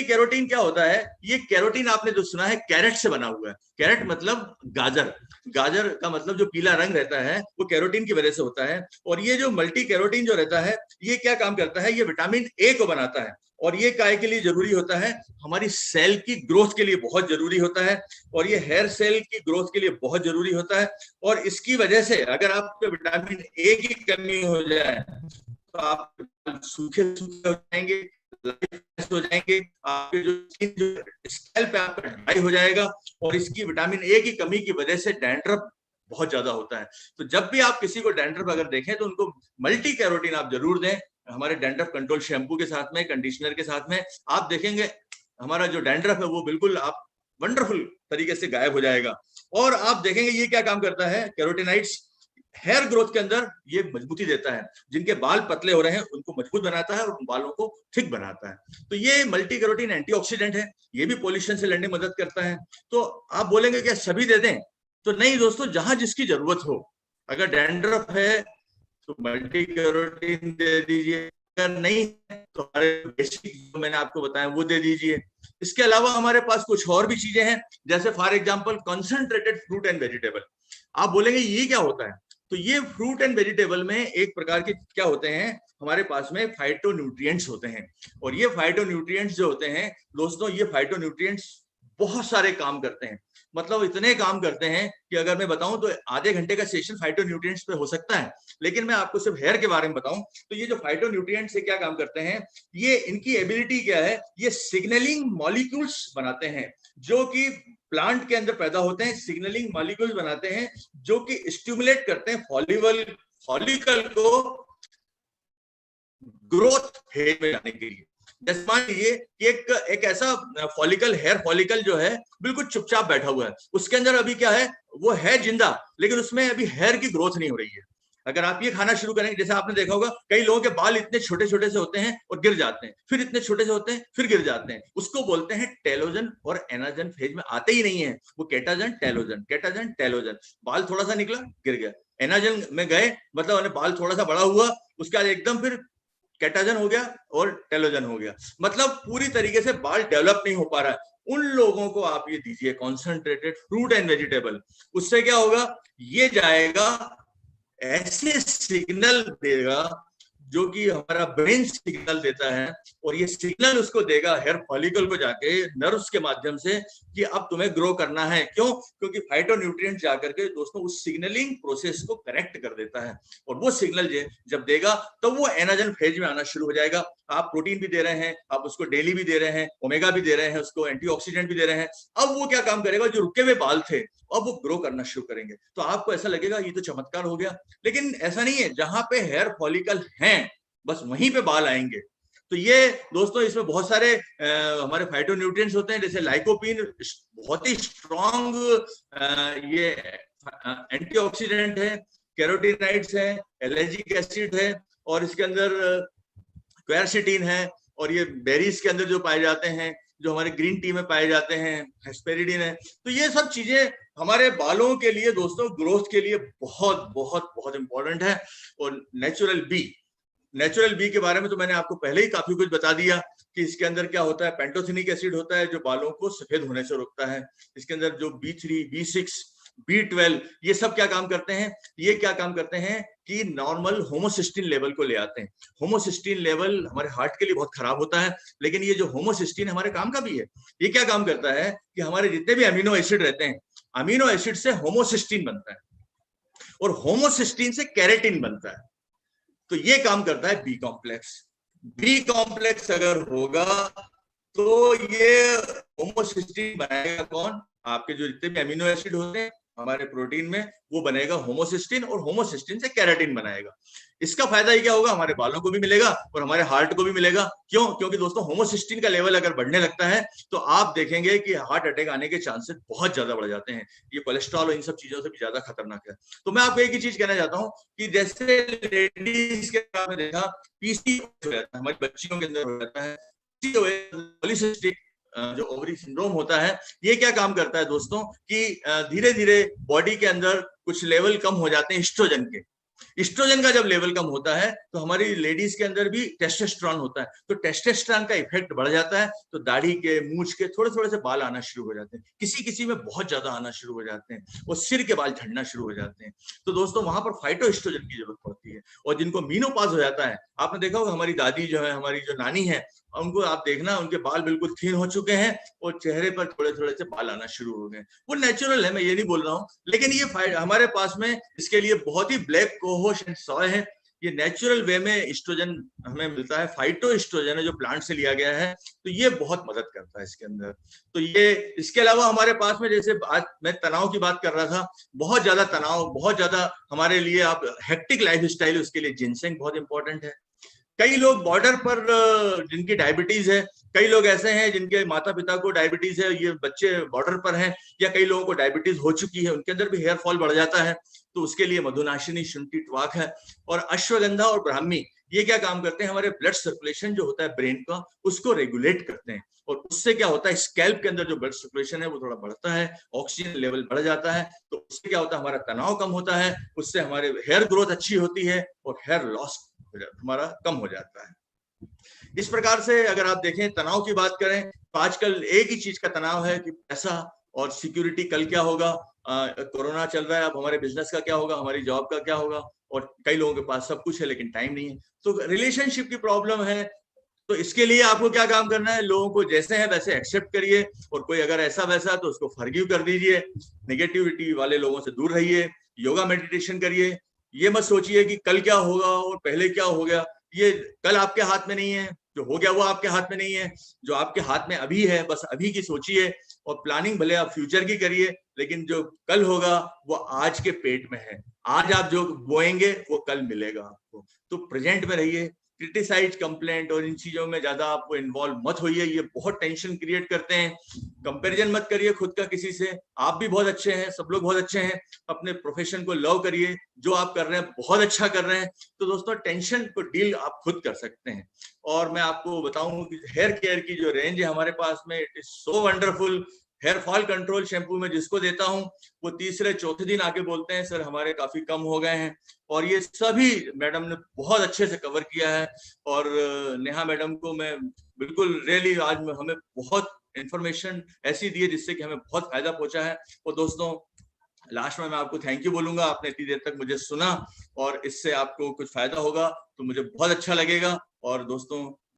[SPEAKER 1] कैरोटीन क्या होता है, ये कैरोटीन आपने जो सुना है कैरेट से बना हुआ है। कैरेट मतलब गाजर का मतलब जो पीला रंग रहता है वो कैरोटीन की वजह से होता है। और ये जो मल्टी कैरोटीन जो रहता है ये क्या काम करता है, ये विटामिन ए को बनाता है। और ये काय के लिए जरूरी होता है, हमारी सेल की ग्रोथ के लिए बहुत जरूरी होता है, और ये हेयर सेल की ग्रोथ के लिए बहुत जरूरी होता है। और इसकी वजह से अगर आपको विटामिन ए की कमी हो जाए तो आप सूखे हो जाएंगे, हो जाएंगे, आपके जो स्किन जो स्कैल्प पे आपका ड्राई हो जाएगा। और इसकी विटामिन ए की कमी की वजह से डैंड्रफ बहुत ज्यादा होता है। तो जब भी आप किसी को डैंड्रफ अगर देखें तो उनको मल्टी कैरोटीन आप जरूर दें। हमारे डैंड्रफ कंट्रोल शैम्पू के साथ में, कंडीशनर के साथ में, आप देखेंगे हमारा जो डैंड्रफ है वो बिल्कुल आप वंडरफुल तरीके से गायब हो जाएगा। और आप देखेंगे ये क्या काम करता है, कैरोटीनाइड्स हेयर ग्रोथ के अंदर ये मजबूती देता है। जिनके बाल पतले हो रहे हैं उनको मजबूत बनाता है और उन बालों को थिक बनाता है। तो ये मल्टी कैरोटीन एंटीऑक्सीडेंट है, ये भी पोल्यूशन से लड़ने में मदद करता है। तो आप बोलेंगे क्या सभी दे दें? तो नहीं दोस्तों, जहां जिसकी जरूरत हो। अगर डैंड्रफ है तो मल्टी कैरोटीन दे दीजिए, अगर नहीं है तो हमारे बेसिक जो मैंने आपको बताया वो दे दीजिए। इसके अलावा हमारे पास कुछ और भी चीजें हैं, जैसे for example concentrated fruit and vegetable. आप बोलेंगे ये क्या होता है? तो ये फ्रूट एंड वेजिटेबल में एक प्रकार के क्या होते हैं, हमारे पास में फाइटोन्यूट्रिएंट्स होते हैं। और ये फाइटोन्यूट्रिएंट्स जो होते हैं दोस्तों, ये फाइटोन्यूट्रिएंट्स बहुत सारे काम करते हैं। मतलब इतने काम करते हैं कि अगर मैं बताऊं तो आधे घंटे का सेशन फाइटोन्यूट्रिएंट्स पे हो सकता है। लेकिन मैं आपको सिर्फ हेयर के बारे में बताऊं तो ये जो फाइटोन्यूट्रिएंट्स से क्या काम करते हैं, ये इनकी एबिलिटी क्या है, ये सिग्नलिंग मॉलिक्यूल्स बनाते हैं जो कि प्लांट के अंदर पैदा होते हैं। सिग्नलिंग मॉलिक्यूल्स बनाते हैं जो कि स्टिमुलेट करते हैं फॉलिकल को ग्रोथ फेज में लाने के लिए। जैसे मान लीजिए कि एक ऐसा फॉलिकल, हेयर फॉलिकल जो है बिल्कुल चुपचाप बैठा हुआ है, उसके अंदर अभी क्या है, वो है जिंदा, लेकिन उसमें अभी हेयर की ग्रोथ नहीं हो रही है। अगर आप ये खाना शुरू करेंगे, जैसे आपने देखा होगा कई लोगों के बाल इतने छोटे छोटे से होते हैं और गिर जाते हैं, फिर इतने छोटे से होते हैं फिर गिर जाते हैं, उसको बोलते हैं टेलोजन और एनाजन फेज में आते ही नहीं है। वो केटाजन टेलोजन, केटाजन टेलोजन, बाल थोड़ा सा निकला गिर गया, एनाजन में गए मतलब बाल थोड़ा सा बड़ा हुआ, उसके बाद एकदम फिर केटाजन हो गया और टेलोजन हो गया, मतलब पूरी तरीके से बाल डेवलप नहीं हो पा रहा है। उन लोगों को आप ये दीजिए कॉन्सेंट्रेटेड फ्रूट एंड वेजिटेबल, उससे क्या होगा, ये जाएगा ऐसे सिग्नल देगा जो कि हमारा ब्रेन सिग्नल देता है, और ये सिग्नल उसको देगा हेयर फॉलिकल को जाके नर्व्स के माध्यम से कि अब तुम्हें ग्रो करना है। क्यों? क्योंकि फाइटोन्यूट्रिएंट जाकर के दोस्तों उस सिग्नलिंग प्रोसेस को करेक्ट कर देता है, और वो सिग्नल जब देगा तो वो एनाजन फेज में आना शुरू हो जाएगा। आप प्रोटीन भी दे रहे हैं, आप उसको डेली भी दे रहे हैं, ओमेगा भी दे रहे हैं, उसको एंटीऑक्सीडेंट भी दे रहे हैं, अब वो क्या काम करेगा, जो रुके हुए बाल थे अब वो ग्रो करना शुरू करेंगे। तो आपको ऐसा लगेगा ये तो चमत्कार हो गया, लेकिन ऐसा नहीं है। जहां पे हेयर फॉलिकल हैं बस वहीं पे बाल आएंगे। तो ये दोस्तों इसमें बहुत सारे हमारे फाइटोन्यूट्रिएंट्स होते हैं, जैसे लाइकोपीन बहुत ही स्ट्रॉन्ग ये एंटीऑक्सीडेंट है, कैरोटीनॉइड्स है, एलर्जिक एसिड है, और इसके अंदर क्वेरसिटीन है, और ये बेरीज के अंदर जो पाए जाते हैं, जो हमारे ग्रीन टी में पाए जाते हैं, हेस्पेरिडिन है। तो ये सब चीजें हमारे बालों के लिए दोस्तों ग्रोथ के लिए बहुत बहुत बहुत इंपॉर्टेंट है। और नेचुरल बी के बारे में तो मैंने आपको पहले ही काफी कुछ बता दिया कि इसके अंदर क्या होता है, पेंटोथेनिक एसिड होता है जो बालों को सफेद होने से रोकता है। इसके अंदर जो B3, B6, B12 ये सब क्या काम करते हैं, ये क्या काम करते हैं कि नॉर्मल होमोसिस्टिन लेवल को ले आते हैं। होमोसिस्टिन लेवल हमारे हार्ट के लिए बहुत खराब होता है, लेकिन ये जो होमोसिस्टिन हमारे काम का भी है। ये क्या काम करता है कि हमारे जितने भी अमीनो एसिड रहते हैं, अमीनो एसिड से होमोसिस्टिन बनता है, और होमोसिस्टिन से कैरेटिन बनता है। तो ये काम करता है बी कॉम्प्लेक्स। बी कॉम्प्लेक्स अगर होगा तो ये होमोसिस्टिन बनाएगा कौन, आपके जो जितने भी अमीनो एसिड होते हैं हमारे प्रोटीन में, वो बनेगा होमोसिस्टिन, और होमोसिस्टिन से कैरेटिन बनाएगा। इसका फायदा ये क्या होगा, हमारे बालों को भी मिलेगा और हमारे हार्ट को भी मिलेगा। क्यों? क्योंकि दोस्तों होमोसिस्टिन का लेवल अगर बढ़ने लगता है तो आप देखेंगे कि हार्ट अटैक आने के चांसेस बहुत ज्यादा बढ़ जाते हैं। ये कोलेस्ट्रॉल और इन सब चीजों से भी ज्यादा खतरनाक है। तो मैं आपको एक ही चीज कहना चाहता हूँ कि जैसे लेडीज के आपने देखा पीसीओएस हो जाता है, हमारी बच्चियों के अंदर हो जाता है पॉलीसिस्टिक जो ओवरी सिंड्रोम होता है। ये क्या काम करता है दोस्तों कि धीरे धीरे बॉडी के अंदर कुछ लेवल कम हो जाते हैं एस्ट्रोजन के। एस्ट्रोजन का जब लेवल कम होता है तो हमारी लेडीज के अंदर भी टेस्टोस्टेरोन होता है, तो टेस्टोस्टेरोन का इफेक्ट बढ़ जाता है, तो दाढ़ी के, मूंछ के थोड़े थोड़े से बाल आना शुरू हो जाते हैं, किसी किसी में बहुत ज्यादा आना शुरू हो जाते हैं, और सिर के बाल झड़ना शुरू हो जाते हैं। तो दोस्तों वहां पर फाइटोएस्ट्रोजन की जरूरत पड़ती है। और जिनको मीनोपॉज हो जाता है, आपने देखा होगा हमारी दादी जो है, हमारी जो नानी है, उनको आप देखना उनके बाल बिल्कुल थिन हो चुके हैं और चेहरे पर थोड़े थोड़े से बाल आना शुरू हो गए। वो नेचुरल है, मैं ये नहीं बोल रहा हूँ, लेकिन ये हमारे पास में इसके लिए बहुत ही ब्लैक कोहोश एंड सॉय है। ये नेचुरल वे में एस्ट्रोजन हमें मिलता है, फाइटो एस्ट्रोजन है जो प्लांट से लिया गया है, तो ये बहुत मदद करता है इसके अंदर। तो ये इसके अलावा हमारे पास में, जैसे आज मैं तनाव की बात कर रहा था, बहुत ज्यादा तनाव, बहुत ज्यादा हमारे लिए आप हेक्टिक लाइफ स्टाइल, उसके लिए जिनसेंग बहुत इंपॉर्टेंट है। कई लोग बॉर्डर पर जिनकी डायबिटीज है, कई लोग ऐसे हैं जिनके माता पिता को डायबिटीज है, ये बच्चे बॉर्डर पर हैं, या कई लोगों को डायबिटीज हो चुकी है, उनके अंदर भी हेयर फॉल बढ़ जाता है, तो उसके लिए मधुनाशिनी शुंठी ट्वाक है। और अश्वगंधा और ब्राह्मी ये क्या काम करते हैं, हमारे ब्लड सर्कुलेशन जो होता है ब्रेन का, उसको रेगुलेट करते हैं, और उससे क्या होता है, स्कैल्प के अंदर जो ब्लड सर्कुलेशन है वो थोड़ा बढ़ता है, ऑक्सीजन लेवल बढ़ जाता है, तो उससे क्या होता है, हमारा तनाव कम होता है, उससे हमारे हेयर ग्रोथ अच्छी होती है, और हेयर लॉस हमारा कम हो जाता है। इस प्रकार से अगर आप देखें, तनाव की बात करें तो आजकल एक ही चीज का तनाव है कि पैसा और सिक्योरिटी, कल क्या होगा, कोरोना चल रहा है, अब हमारे बिजनेस का क्या होगा, हमारी जॉब का क्या होगा, और कई लोगों के पास सब कुछ है लेकिन टाइम नहीं है। तो रिलेशनशिप की प्रॉब्लम है। तो इसके लिए आपको क्या काम करना है, लोगों को जैसे है वैसे एक्सेप्ट करिए, और कोई अगर ऐसा वैसा तो उसको फॉरगिव कर दीजिए, नेगेटिविटी वाले लोगों से दूर रहिए, योगा मेडिटेशन करिए। ये मत सोचिए कि कल क्या होगा और पहले क्या हो गया, ये कल आपके हाथ में नहीं है, जो हो गया वो आपके हाथ में नहीं है, जो आपके हाथ में अभी है बस अभी की सोचिए, और प्लानिंग भले आप फ्यूचर की करिए, लेकिन जो कल होगा वो आज के पेट में है। आज आप जो बोएंगे वो कल मिलेगा आपको। तो प्रेजेंट में रहिए, क्रिटिसाइज, कंप्लेंट और इन चीजों में ज्यादा आप इन्वॉल्व मत होइए, ये बहुत टेंशन क्रिएट करते हैं। कंपैरिजन मत करिए खुद का किसी से, आप भी बहुत अच्छे हैं, सब लोग बहुत अच्छे हैं। अपने प्रोफेशन को लव करिए, जो आप कर रहे हैं बहुत अच्छा कर रहे हैं। तो दोस्तों टेंशन को डील आप खुद कर सकते हैं। और मैं आपको बताऊं कि हेयर केयर की जो रेंज है हमारे पास में, it is so wonderful. Hair fall control shampoo में जिसको देता हूं वो तीसरे चौथे दिन आके बोलते हैं सर हमारे काफी कम हो गए हैं। और ये सभी मैडम ने बहुत अच्छे से कवर किया है। और नेहा मैडम को मैं बिल्कुल रियली आज हमें बहुत इंफॉर्मेशन ऐसी दी है जिससे कि हमें बहुत फायदा पहुंचा है। और दोस्तों लास्ट में मैं आपको थैंक यू बोलूंगा, आपने इतनी देर तक मुझे सुना और इससे आपको कुछ फायदा होगा तो मुझे बहुत अच्छा लगेगा। और दोस्तों